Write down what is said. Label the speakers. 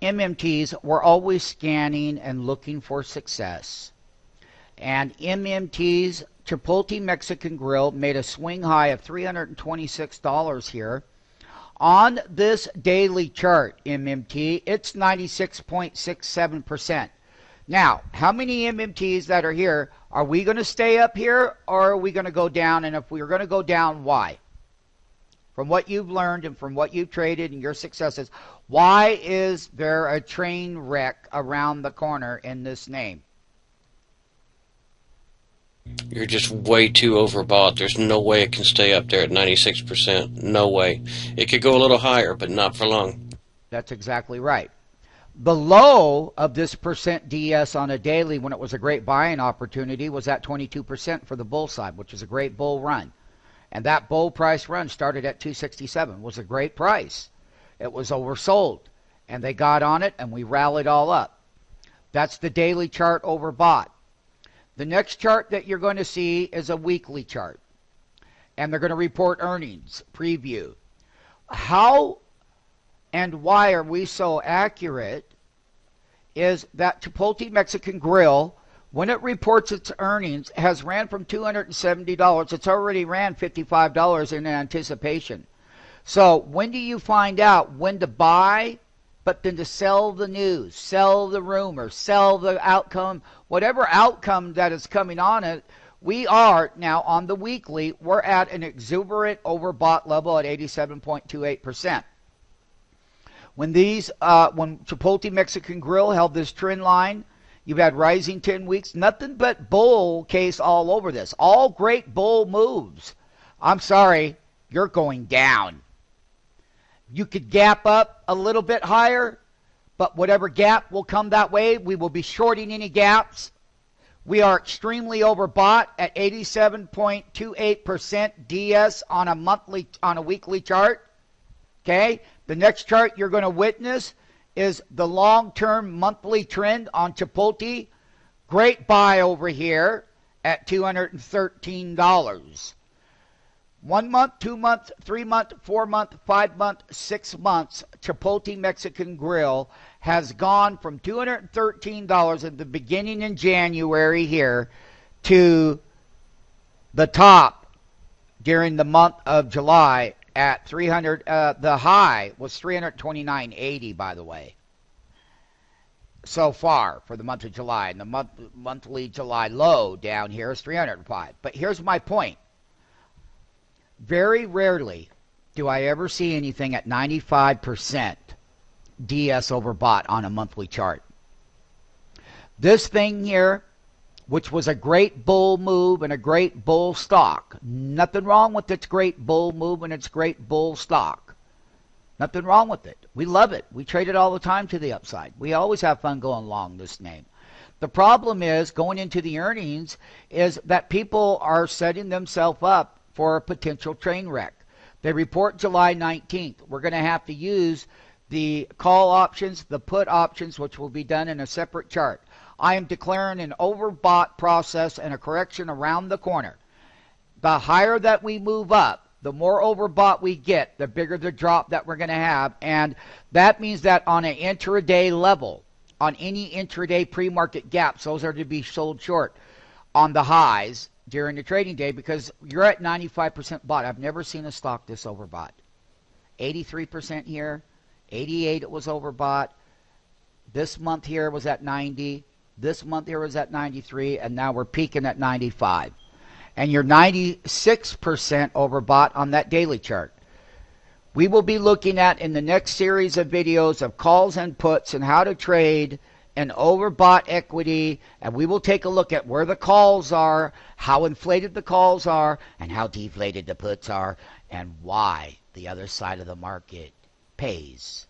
Speaker 1: MMTs, we're always scanning and looking for success. And MMT's Chipotle Mexican Grill made a swing high of $326 here. On this daily chart, MMT, it's 96.67%. Now, how many MMTs that are here, are we going to stay up here or are we going to go down? And if we're going to go down, why? From what you've learned and from what you've traded and your successes, why is there a train wreck around the corner in this name?
Speaker 2: You're just way too overbought. There's no way it can stay up there at 96%. No way. It could go a little higher, but not for long.
Speaker 1: That's exactly right. The low of this percent DS on a daily when it was a great buying opportunity was at 22% for the bull side, which is a great bull run. And that bull price run started at 267, was a great price. It was oversold, and they got on it, and we rallied all up. That's the daily chart overbought. The next chart that you're going to see is a weekly chart, and they're going to report earnings preview. How and why are we so accurate is that Chipotle Mexican Grill, when it reports its earnings, has ran from $270. It's already ran $55 in anticipation. So when do you find out when to buy, but then to sell the news, sell the rumor, sell the outcome, whatever outcome that is coming on it? We are now on the weekly, we're at an exuberant overbought level at 87.28%. When Chipotle Mexican Grill held this trend line, you've had rising 10 weeks, nothing but bull case all over this. All great bull moves. I'm sorry, you're going down. You could gap up a little bit higher, but whatever gap will come that way, we will be shorting any gaps. We are extremely overbought at 87.28% DS on a weekly chart. Okay? The next chart you're going to witness is the long-term monthly trend on Chipotle. Great buy over here at $213. 1 month, 2 months, 3 month, 4 month, 5 month, 6 months, Chipotle Mexican Grill has gone from $213 at the beginning in January here to the top during the month of July at 300. The high was 329.80, by the way, so far for the month of July. And the monthly July low down here is 305. But here's my point. Very rarely do I ever see anything at 95% DS overbought on a monthly chart. This thing here, which was a great bull move and a great bull stock. Nothing wrong with its great bull move and its great bull stock. Nothing wrong with it. We love it. We trade it all the time to the upside. We always have fun going long this name. The problem is, going into the earnings, is that people are setting themselves up for a potential train wreck. They report July 19th. We're going to have to use the call options, the put options, which will be done in a separate chart. I am declaring an overbought process and a correction around the corner. The higher that we move up, the more overbought we get, the bigger the drop that we're going to have. And that means that on an intraday level, on any intraday pre-market gaps, those are to be sold short on the highs during the trading day, because you're at 95% bought. I've never seen a stock this overbought. 83% here, 88 it was overbought. This month here was at 90. This month here was at 93, and now we're peaking at 95. And you're 96% overbought on that daily chart. We will be looking at in the next series of videos of calls and puts and how to trade an overbought equity, and we will take a look at where the calls are, how inflated the calls are, and how deflated the puts are, and why the other side of the market pays.